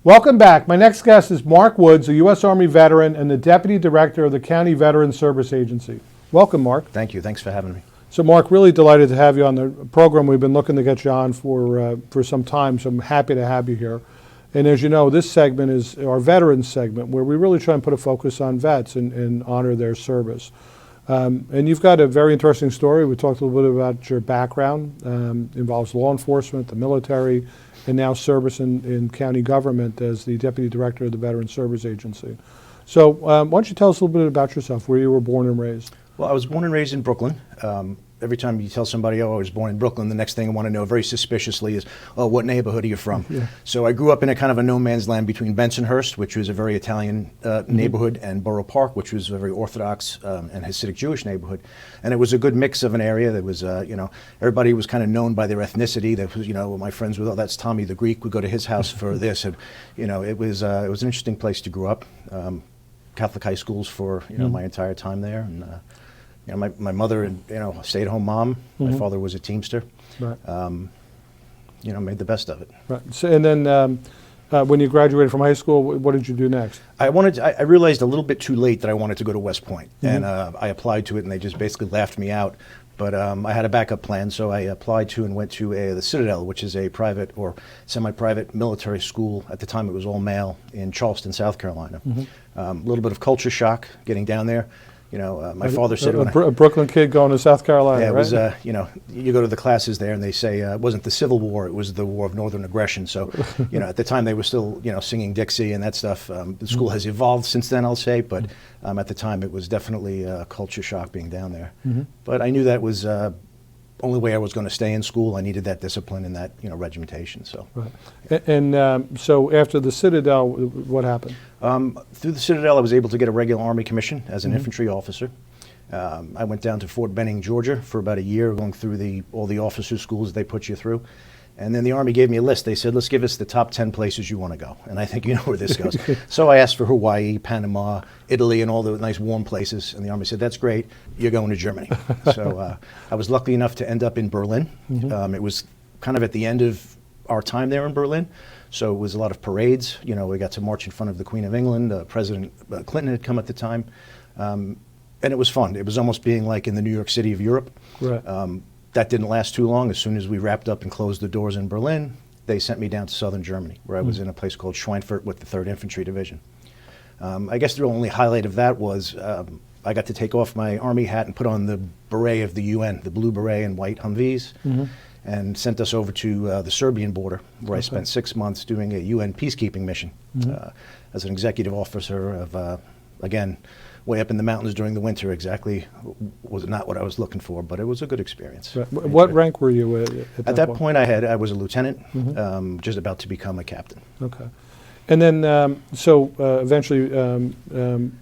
Welcome back. My next guest is Mark Woods, a U.S. Army veteran and the Deputy Director of the County Veteran Service Agency. Welcome, Mark. Thank you. Thanks for having me. So, Mark, really delighted to have you on the program. We've been looking to get you on for some time, so I'm happy to have you here. And as you know, this segment is our veterans segment, where we really try and put a focus on vets and honor their service. And you've got a very interesting story. We talked a little bit about your background. Involves law enforcement, the military, and now service in county government as the Deputy Director of the Veteran Service Agency. So why don't you tell us a little bit about yourself, where you were born and raised? Well, I was born and raised in Brooklyn. Every time you tell somebody, oh, I was born in Brooklyn, the next thing I want to know very suspiciously is, oh, what neighborhood are you from? Yeah. So I grew up in a kind of a no man's land between Bensonhurst, which was a very Italian neighborhood, and Borough Park, which was a very Orthodox and Hasidic Jewish neighborhood. And it was a good mix of an area that was, everybody was kind of known by their ethnicity. That was, my friends were, oh, that's Tommy the Greek. We go to his house for this. And, it was an interesting place to grow up. Catholic high schools for, my entire time there. And, my mother, stay-at-home mom. My father was a Teamster. Right. Made the best of it. Right. So, and then when you graduated from high school, what did you do next? I realized a little bit too late that I wanted to go to West Point, and I applied to it, and they just basically laughed me out. But I had a backup plan, so I applied to and went to the Citadel, which is a private or semi-private military school. At the time, it was all male in Charleston, South Carolina. A little bit of culture shock getting down there. My father said... A Brooklyn kid going to South Carolina, yeah, it was, right? You go to the classes there and they say it wasn't the Civil War, it was the War of Northern Aggression. So, at the time they were still, singing Dixie and that stuff. The school has evolved since then, I'll say, but at the time it was definitely a culture shock being down there. But I knew that was only way I was going to stay in school. I needed that discipline and that, regimentation. So, right. And so after the Citadel, what happened? Through the Citadel, I was able to get a regular Army commission as an infantry officer. I went down to Fort Benning, Georgia, for about a year, going through all the officer schools they put you through. And then the Army gave me a list. They said, let's give us the top 10 places you want to go. And I think you know where this goes. So I asked for Hawaii, Panama, Italy, and all the nice warm places. And the Army said, that's great. You're going to Germany. So I was lucky enough to end up in Berlin. It was kind of at the end of our time there in Berlin. So it was a lot of parades. We got to march in front of the Queen of England. President Clinton had come at the time. And it was fun. It was almost being like in the New York City of Europe. Right. That didn't last too long. As soon as we wrapped up and closed the doors in Berlin, they sent me down to southern Germany, where I was in a place called Schweinfurt with the 3rd Infantry Division. I guess the only highlight of that was I got to take off my Army hat and put on the beret of the UN, the blue beret and white Humvees, and sent us over to the Serbian border, where I spent 6 months doing a UN peacekeeping mission as an executive officer of, again, way up in the mountains during the winter. Exactly was not what I was looking for, but it was a good experience. Right. What rank were you at that point? I was a lieutenant, just about to become a captain. Okay. And then, so eventually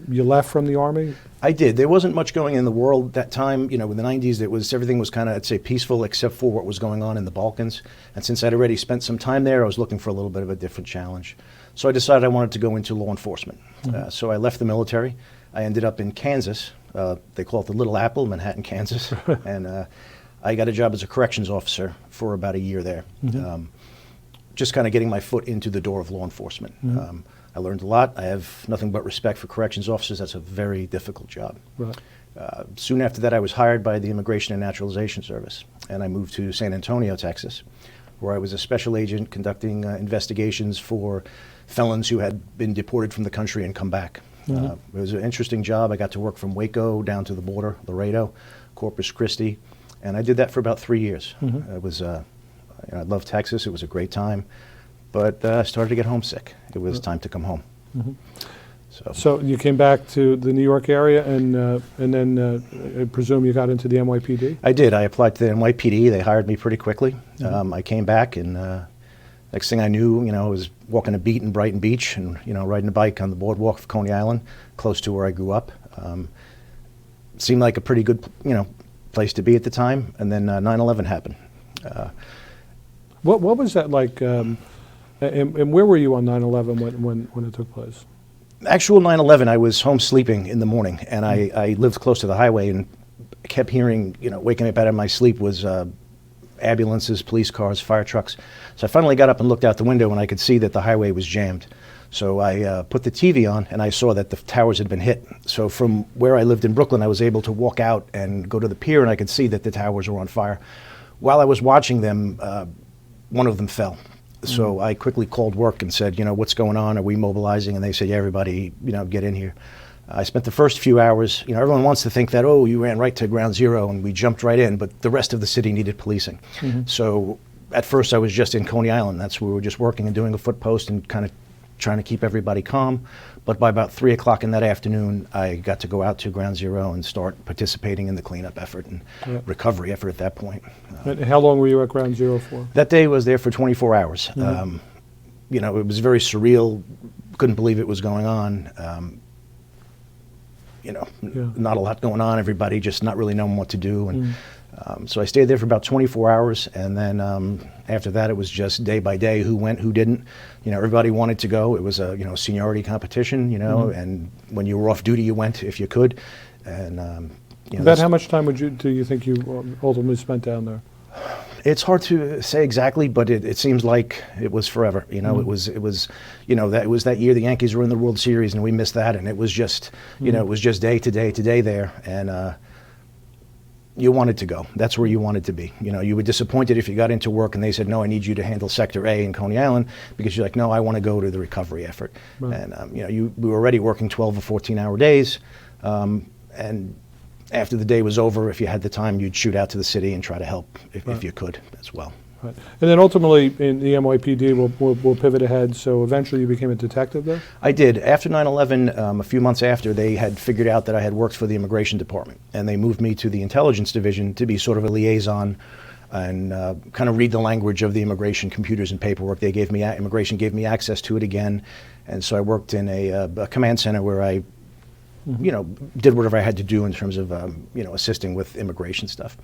you left from the Army? I did. There wasn't much going in the world that time. In the 90s, everything was kind of, I'd say, peaceful, except for what was going on in the Balkans. And since I'd already spent some time there, I was looking for a little bit of a different challenge. So I decided I wanted to go into law enforcement. So I left the military. I ended up in Kansas. They call it the Little Apple, Manhattan, Kansas. And I got a job as a corrections officer for about a year there. Just kind of getting my foot into the door of law enforcement. I learned a lot. I have nothing but respect for corrections officers. That's a very difficult job. Right. Soon after that, I was hired by the Immigration and Naturalization Service, and I moved to San Antonio, Texas, where I was a special agent conducting investigations for felons who had been deported from the country and come back. It was an interesting job. I got to work from Waco down to the border, Laredo, Corpus Christi, and I did that for about 3 years. It was I loved Texas. It was a great time, but I started to get homesick. It was time to come home. So you came back to the New York area, and then I presume you got into the NYPD? I did. I applied to the NYPD. They hired me pretty quickly. I came back, and next thing I knew, I was walking a beat in Brighton Beach and, riding a bike on the boardwalk of Coney Island, close to where I grew up. Seemed like a pretty good, place to be at the time. And then 9/11 happened. What was that like, and where were you on 9/11 when it took place? Actual 9/11, I was home sleeping in the morning, and I lived close to the highway and kept hearing, waking up out of my sleep was ambulances, police cars, fire trucks. So I finally got up and looked out the window, and I could see that the highway was jammed. So I put the TV on, and I saw that the towers had been hit. So from where I lived in Brooklyn, I was able to walk out and go to the pier, and I could see that the towers were on fire. While I was watching them, one of them fell. So I quickly called work and said, what's going on? Are we mobilizing? And they said, yeah, everybody, get in here. I spent the first few hours, everyone wants to think that, oh, you ran right to ground zero and we jumped right in, but the rest of the city needed policing. So at first I was just in Coney Island. That's where we were just working and doing a foot post and kind of trying to keep everybody calm. But by about 3 o'clock in that afternoon, I got to go out to ground zero and start participating in the cleanup effort and recovery effort at that point. And how long were you at ground zero for? That day was there for 24 hours. It was very surreal. Couldn't believe it was going on. Not a lot going on. Everybody just not really knowing what to do. And so I stayed there for about 24 hours. And then after that, it was just day by day, who went, who didn't. Everybody wanted to go. It was a, seniority competition, and when you were off duty, you went if you could. And, About how much time do you think you ultimately spent down there? It's hard to say exactly, but it seems like it was forever. It was that was that year the Yankees were in the World Series and we missed that, and it was just it was just day to day to day there, and you wanted to go. That's where you wanted to be. You were disappointed if you got into work and they said, no, I need you to handle Sector A in Coney Island, because you're like, no, I want to go to the recovery effort. Right. And we were already working 12 or 14-hour days, and after the day was over, if you had the time, you'd shoot out to the city and try to help if you could as well. Right. And then ultimately, in the NYPD, we'll pivot ahead. So eventually you became a detective there? I did. After 9/11, a few months after, they had figured out that I had worked for the Immigration Department. And they moved me to the Intelligence Division to be sort of a liaison and kind of read the language of the immigration computers and paperwork. Immigration gave me access to it again. And so I worked in a command center where I did whatever I had to do in terms of, assisting with immigration stuff.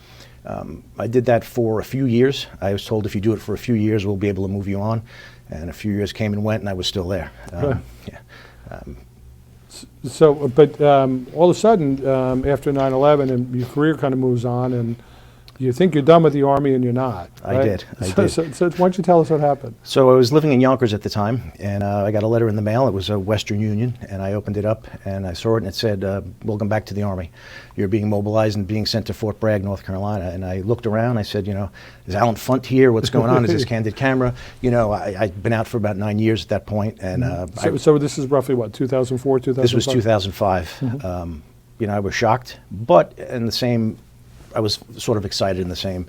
I did that for a few years. I was told if you do it for a few years, we'll be able to move you on. And a few years came and went, and I was still there. But all of a sudden, after 9/11, and your career kind of moves on, and you think you're done with the Army, and you're not. Right? I did. So why don't you tell us what happened? So I was living in Yonkers at the time, and I got a letter in the mail. It was a Western Union, and I opened it up, and I saw it, and it said, welcome back to the Army. You're being mobilized and being sent to Fort Bragg, North Carolina. And I looked around. I said, is Alan Funt here? What's going on? Is this candid camera? I'd been out for about 9 years at that point. And so this is roughly what, 2004, 2005? This was 2005. I was shocked, but in the same, I was sort of excited in the same.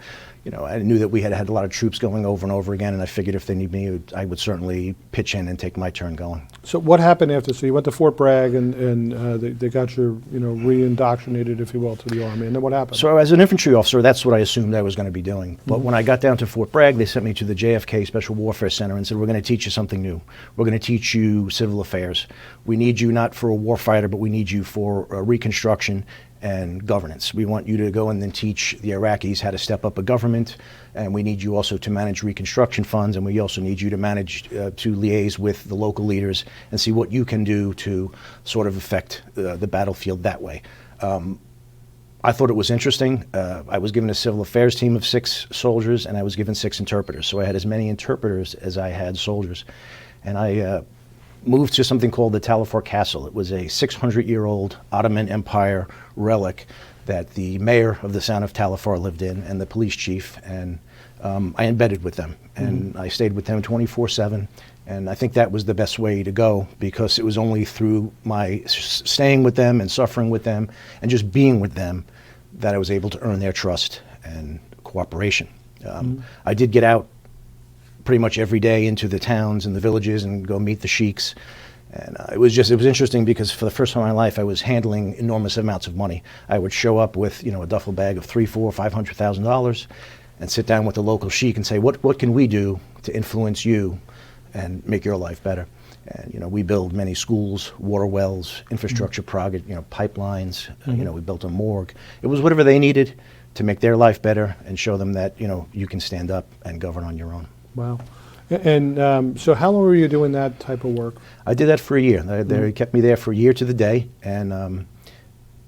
I knew that we had a lot of troops going over and over again, and I figured if they need me, I would certainly pitch in and take my turn going. So what happened after? So you went to Fort Bragg, and they got you, re-indoctrinated, if you will, to the Army. And then what happened? So as an infantry officer, that's what I assumed I was going to be doing. But when I got down to Fort Bragg, they sent me to the JFK Special Warfare Center and said, we're going to teach you something new. We're going to teach you civil affairs. We need you not for a warfighter, but we need you for reconstruction and governance. We want you to go and then teach the Iraqis how to step up a government, and we need you also to manage reconstruction funds, and we also need you to manage, to liaise with the local leaders and see what you can do to sort of affect the battlefield that way. I thought it was interesting. I was given a civil affairs team of 6 soldiers, and I was given 6 interpreters. So I had as many interpreters as I had soldiers. And I moved to something called the Talifort Castle. It was a 600-year-old Ottoman Empire relic that the mayor of the town of Talifort lived in, and the police chief, and I embedded with them. And I stayed with them 24/7, and I think that was the best way to go, because it was only through my staying with them and suffering with them and just being with them that I was able to earn their trust and cooperation. I did get out pretty much every day into the towns and the villages and go meet the sheiks. And it was interesting, because for the first time in my life, I was handling enormous amounts of money. I would show up with, a duffel bag of $300,000, $400,000, $500,000, and sit down with the local sheik and say, what can we do to influence you and make your life better? And, we build many schools, water wells, infrastructure projects, pipelines, we built a morgue. It was whatever they needed to make their life better and show them that, you can stand up and govern on your own. Wow. And so how long were you doing that type of work? I did that for a year. They kept me there for a year to the day. And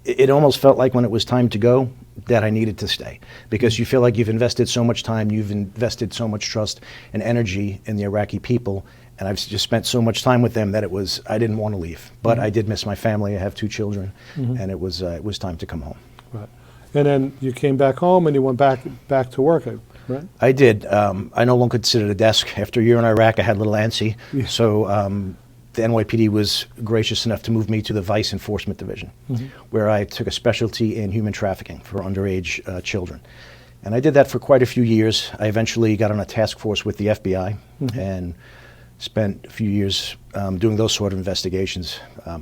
it almost felt like when it was time to go, that I needed to stay, because you feel like you've invested so much time, you've invested so much trust and energy in the Iraqi people, and I've just spent so much time with them that I didn't want to leave. But I did miss my family. I have 2 children, and it was time to come home. Right. And then you came back home and you went back to work, right? I did. I no longer could sit at a desk. After a year in Iraq, I had a little antsy. Yeah. So the NYPD was gracious enough to move me to the Vice Enforcement Division, where I took a specialty in human trafficking for underage children. And I did that for quite a few years. I eventually got on a task force with the FBI and spent a few years doing those sort of investigations. A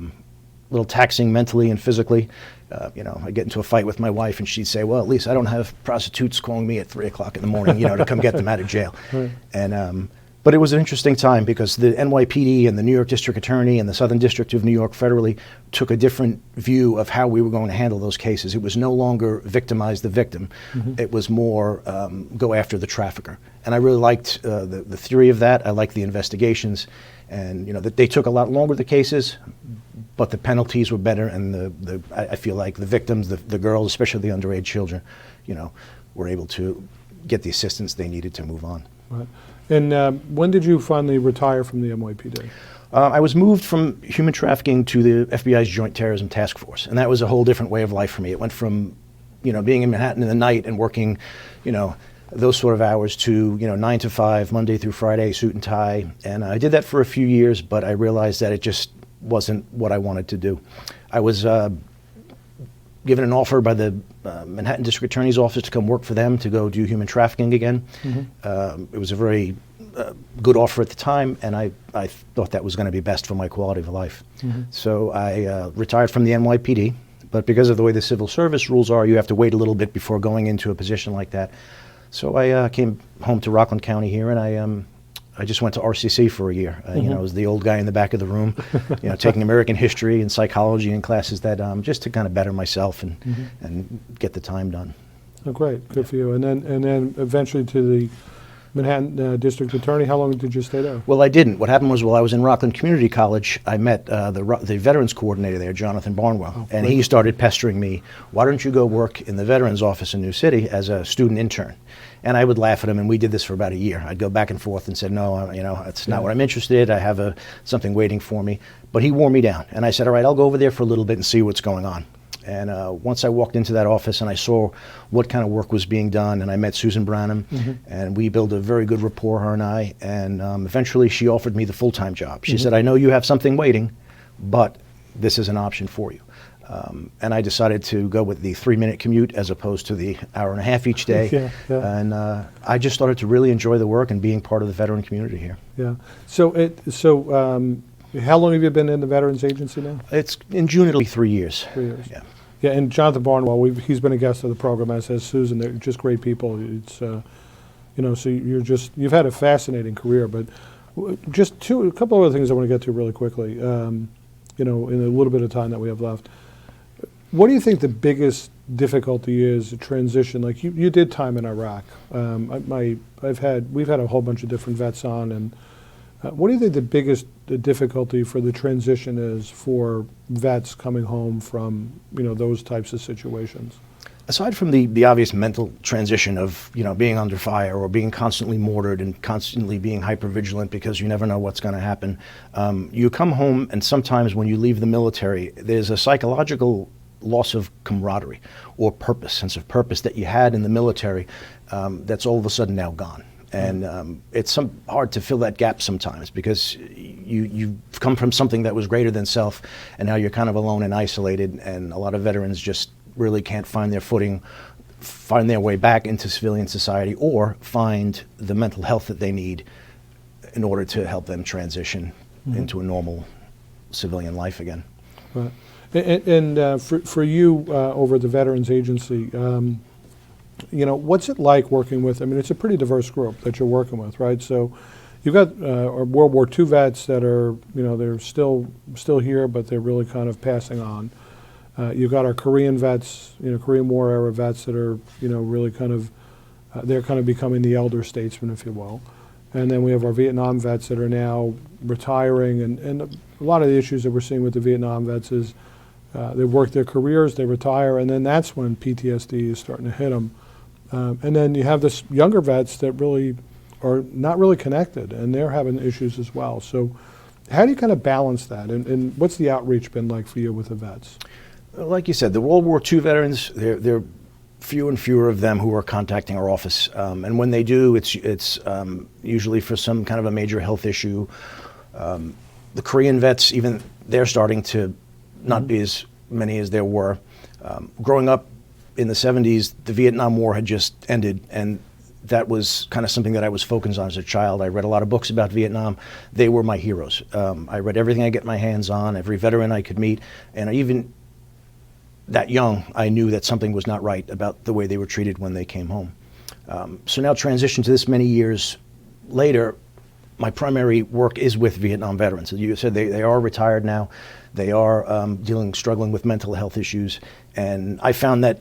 little taxing mentally and physically. I'd get into a fight with my wife and she'd say, well, at least I don't have prostitutes calling me at 3 o'clock in the morning, to come get them out of jail. Right. And but it was an interesting time because the NYPD and the New York District Attorney and the Southern District of New York federally took a different view of how we were going to handle those cases. It was no longer victimize the victim. It was more go after the trafficker. And I really liked the theory of that. I liked the investigations. And that they took a lot longer, the cases, but the penalties were better. And I feel like the victims, the girls, especially the underage children, were able to get the assistance they needed to move on. Right. And when did you finally retire from the NYPD? I was moved from human trafficking to the FBI's Joint Terrorism Task Force, and that was a whole different way of life for me. It went from, being in Manhattan in the night and working, those sort of hours to, 9 to 5, Monday through Friday, suit and tie. And I did that for a few years, but I realized that it just wasn't what I wanted to do. I was given an offer by the Manhattan District Attorney's Office to come work for them to go do human trafficking again. It was a very good offer at the time, and I thought that was going to be best for my quality of life. So I retired from the NYPD, but because of the way the civil service rules are, you have to wait a little bit before going into a position like that. So I came home to Rockland County here, and I just went to RCC for a year. I was the old guy in the back of the room, taking American history and psychology and classes that just to kind of better myself and get the time done. Oh, great, good for you. And then eventually to the Manhattan District Attorney. How long did you stay there? Well, I didn't. What happened was, while I was in Rockland Community College, I met the Veterans Coordinator there, Jonathan Barnwell, and he started pestering me, why don't you go work in the Veterans Office in New City as a student intern? And I would laugh at him, and we did this for about a year. I'd go back and forth and said, no, it's not what I'm interested in. I have something waiting for me. But he wore me down, and I said, all right, I'll go over there for a little bit and see what's going on. And once I walked into that office and I saw what kind of work was being done, and I met Susan Branham, and we built a very good rapport, her and I, and eventually she offered me the full-time job. She said, I know you have something waiting, but this is an option for you. And I decided to go with the 3-minute commute as opposed to the hour and a half each day. And I just started to really enjoy the work and being part of the veteran community here. Yeah. So how long have you been in the Veterans Agency now? It's in June it'll be 3 years. 3 years. Yeah. Yeah, and Jonathan Barnwell, he's been a guest of the program, as has Susan. They're just great people. It's so you've had a fascinating career. But just a couple of other things I want to get to really quickly. In a little bit of time that we have left. What do you think the biggest difficulty is, a transition? Like you did time in Iraq. We've had a whole bunch of different vets on, and what do you think the biggest difficulty for the transition is for vets coming home from those types of situations? Aside from the obvious mental transition of being under fire or being constantly mortared and constantly being hypervigilant because you never know what's going to happen, you come home, and sometimes when you leave the military, there's a psychological loss of camaraderie or sense of purpose that you had in the military that's all of a sudden now gone. And it's hard to fill that gap sometimes because you've come from something that was greater than self, and now you're kind of alone and isolated, and a lot of veterans just really can't find their footing, find their way back into civilian society, or find the mental health that they need in order to help them transition into a normal civilian life again. Right. And for you over at the Veterans Agency, what's it like working with, it's a pretty diverse group that you're working with, right? So you've got World War II vets that are, they're still here, but they're really kind of passing on. You've got our Korean vets, Korean War era vets that are, really kind of, they're kind of becoming the elder statesmen, if you will. And then we have our Vietnam vets that are now retiring, and a lot of the issues that we're seeing with the Vietnam vets is they work their careers, they retire, and then that's when PTSD is starting to hit them. And then you have this younger vets that really are not really connected, and they're having issues as well. So how do you kind of balance that, and what's the outreach been like for you with the vets? Like you said, the World War II veterans, they're fewer and fewer of them who are contacting our office. And when they do, it's usually for some kind of a major health issue. The Korean vets, even they're starting to not be as many as there were. Growing up in the 70s, the Vietnam War had just ended, and that was kind of something that I was focused on as a child. I read a lot of books about Vietnam. They were my heroes. I read everything I get my hands on, every veteran I could meet, and even that young, I knew that something was not right about the way they were treated when they came home. So now transition to this many years later, my primary work is with Vietnam veterans. As you said, they are retired now. They are struggling with mental health issues. And I found that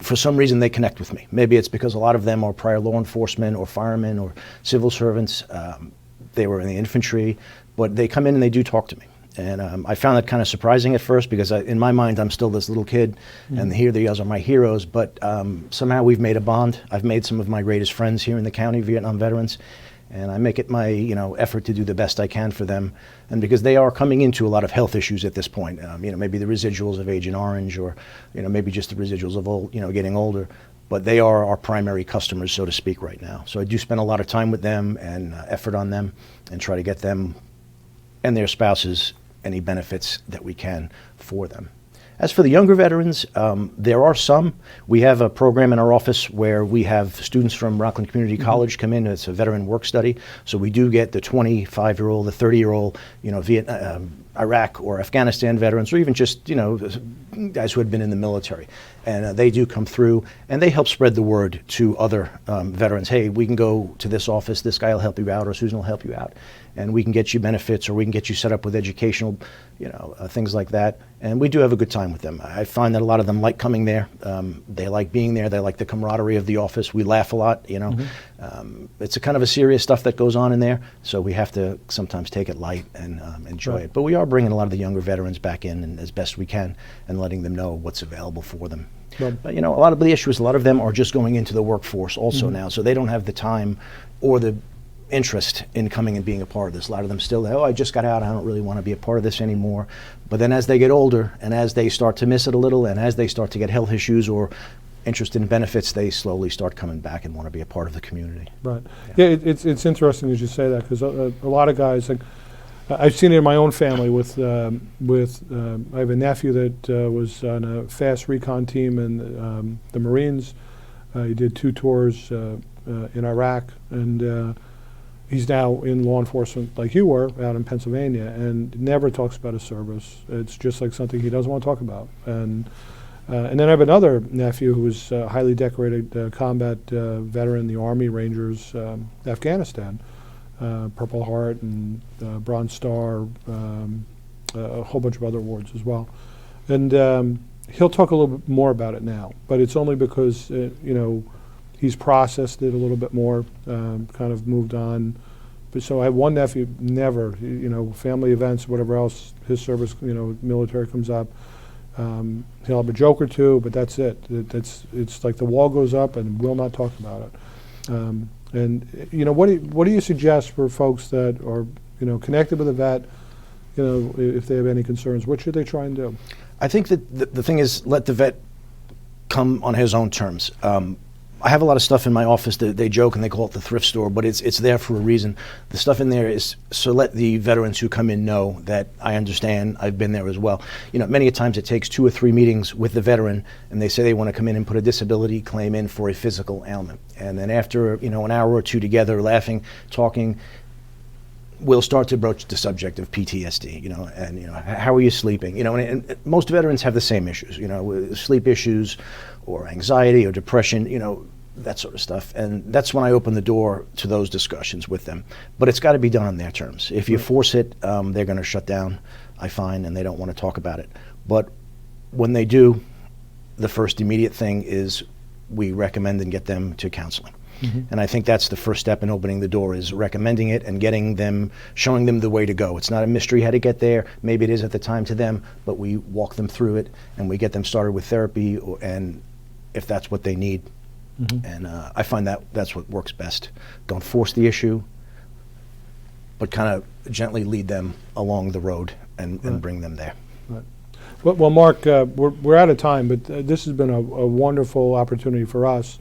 for some reason they connect with me. Maybe it's because a lot of them are prior law enforcement or firemen or civil servants. They were in the infantry, but they come in and they do talk to me. And I found that kind of surprising at first because in my mind I'm still this little kid, and here they are my heroes. But somehow we've made a bond. I've made some of my greatest friends here in the county, Vietnam veterans, and I make it my effort to do the best I can for them. And because they are coming into a lot of health issues at this point, maybe the residuals of Agent Orange, or maybe just the residuals of getting older. But they are our primary customers, so to speak, right now. So I do spend a lot of time with them and effort on them, and try to get them and their spouses any benefits that we can for them. As for the younger veterans, there are some. We have a program in our office where we have students from Rockland Community College come in. It's a veteran work study. So we do get the 25-year-old, the 30-year-old, Iraq or Afghanistan veterans, or even just, guys who had been in the military. And they do come through, and they help spread the word to other veterans. Hey, we can go to this office, this guy will help you out, or Susan will help you out, and we can get you benefits, or we can get you set up with educational, things like that. And we do have a good time with them. I find that a lot of them like coming there. They like being there. They like the camaraderie of the office. We laugh a lot, It's a kind of a serious stuff that goes on in there, so we have to sometimes take it light and enjoy it. But we are bringing a lot of the younger veterans back in, and as best we can, and letting them know what's available for them. A lot of the issues, a lot of them are just going into the workforce also now, so they don't have the time or the interest in coming and being a part of this. A lot of them still, I just got out, I don't really want to be a part of this anymore. But then as they get older, and as they start to miss it a little, and as they start to get health issues or interest in benefits, they slowly start coming back and want to be a part of the community. Right. Yeah, it's interesting as you say that, because a lot of guys, like, I've seen it in my own family with I have a nephew that was on a fast recon team in the Marines. He did 2 tours in Iraq, and he's now in law enforcement like you were out in Pennsylvania, and never talks about his service. It's just like something he doesn't want to talk about. And then I have another nephew who was a highly decorated combat veteran, the Army Rangers, Afghanistan. Purple Heart and Bronze Star, a whole bunch of other awards as well. And he'll talk a little bit more about it now, but it's only because, he's processed it a little bit more, kind of moved on. But so I have one nephew, never, family events, whatever else, his service, military comes up. He'll have a joke or two, but that's it. It's like the wall goes up and will not talk about it. And what do you suggest for folks that are connected with a vet? If they have any concerns, what should they try and do? I think that the thing is, let the vet come on his own terms. I have a lot of stuff in my office that they joke and they call it the thrift store, but it's there for a reason. The stuff in there is so let the veterans who come in know that I understand, I've been there as well. Many a times it takes 2 or 3 meetings with the veteran, and they say they want to come in and put a disability claim in for a physical ailment. And then after, an hour or 2 together, laughing, talking, we'll start to broach the subject of PTSD, and how are you sleeping? And most veterans have the same issues, sleep issues, or anxiety, or depression, that sort of stuff. And that's when I open the door to those discussions with them. But it's got to be done on their terms. If you force it, they're going to shut down, I find, and they don't want to talk about it. But when they do, the first immediate thing is we recommend and get them to counseling. And I think that's the first step in opening the door, is recommending it and getting them, showing them the way to go. It's not a mystery how to get there. Maybe it is at the time to them, but we walk them through it and we get them started with therapy, and if that's what they need. And I find that that's what works best. Don't force the issue, but kind of gently lead them along the road and bring them there. Right. Well, Mark, we're out of time, but this has been a wonderful opportunity for us.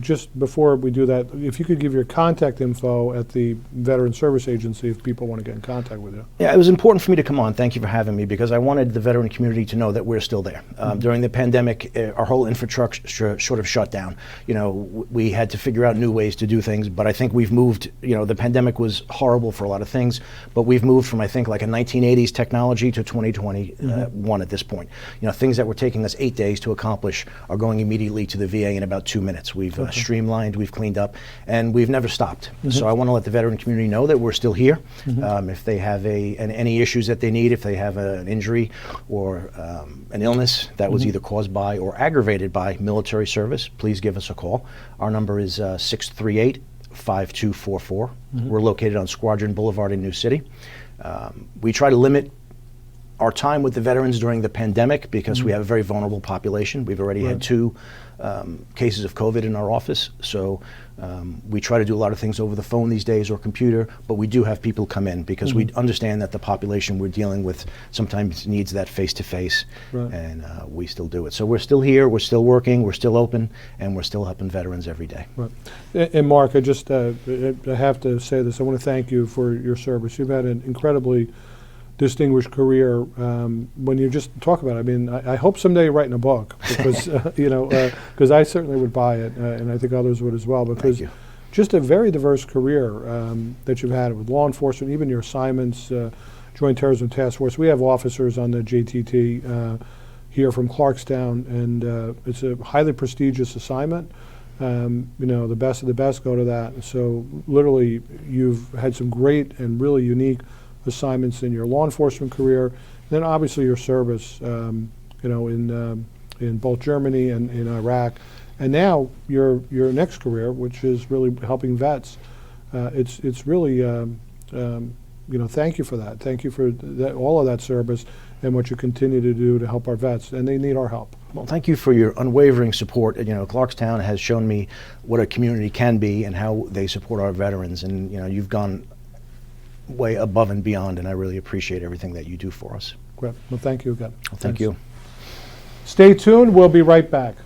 Just before we do that, if you could give your contact info at the Veteran Service Agency if people want to get in contact with you. Yeah, it was important for me to come on. Thank you for having me, because I wanted the veteran community to know that we're still there. During the pandemic, our whole infrastructure sort of shut down. You know, we had to figure out new ways to do things, but I think we've moved, you know, the pandemic was horrible for a lot of things, but we've moved from, I think, like a 1980s technology to 2021 at this point. You know, things that were taking us 8 days to accomplish are going immediately to the VA in about 2 minutes. We've streamlined, we've cleaned up, and we've never stopped. So I want to let the veteran community know that we're still here. If they have any issues that they need, if they have an injury or an illness that was either caused by or aggravated by military service, please give us a call. Our number is 638-5244. We're located on Squadron Boulevard in New City. We try to limit our time with the veterans during the pandemic because we have a very vulnerable population. We've already had 2 cases of COVID in our office, so we try to do a lot of things over the phone these days or computer, but we do have people come in because we understand that the population we're dealing with sometimes needs that face-to-face, and we still do it. So we're still here, we're still working, we're still open, and we're still helping veterans every day. Right. And Mark, I just I have to say this. I want to thank you for your service. You've had an incredibly distinguished career. When you just talk about it, I mean, I hope someday you're writing a book, because you know, because I certainly would buy it, and I think others would as well, because just a very diverse career that you've had with law enforcement, even your assignments, Joint Terrorism Task Force. We have officers on the JTT here from Clarkstown, and it's a highly prestigious assignment. You know, the best of the best go to that. So literally, you've had some great and really unique assignments in your law enforcement career, then obviously your service, you know, in both Germany and in Iraq, and now your next career, which is really helping vets. It's really, you know, thank you for that. Thank you for all of that service and what you continue to do to help our vets, and they need our help. Well, thank you for your unwavering support. You know, Clarkstown has shown me what a community can be and how they support our veterans, and you know, you've gone way above and beyond, and I really appreciate everything that you do for us. Great. Well, thank you again. Well, thank you. Stay tuned. We'll be right back.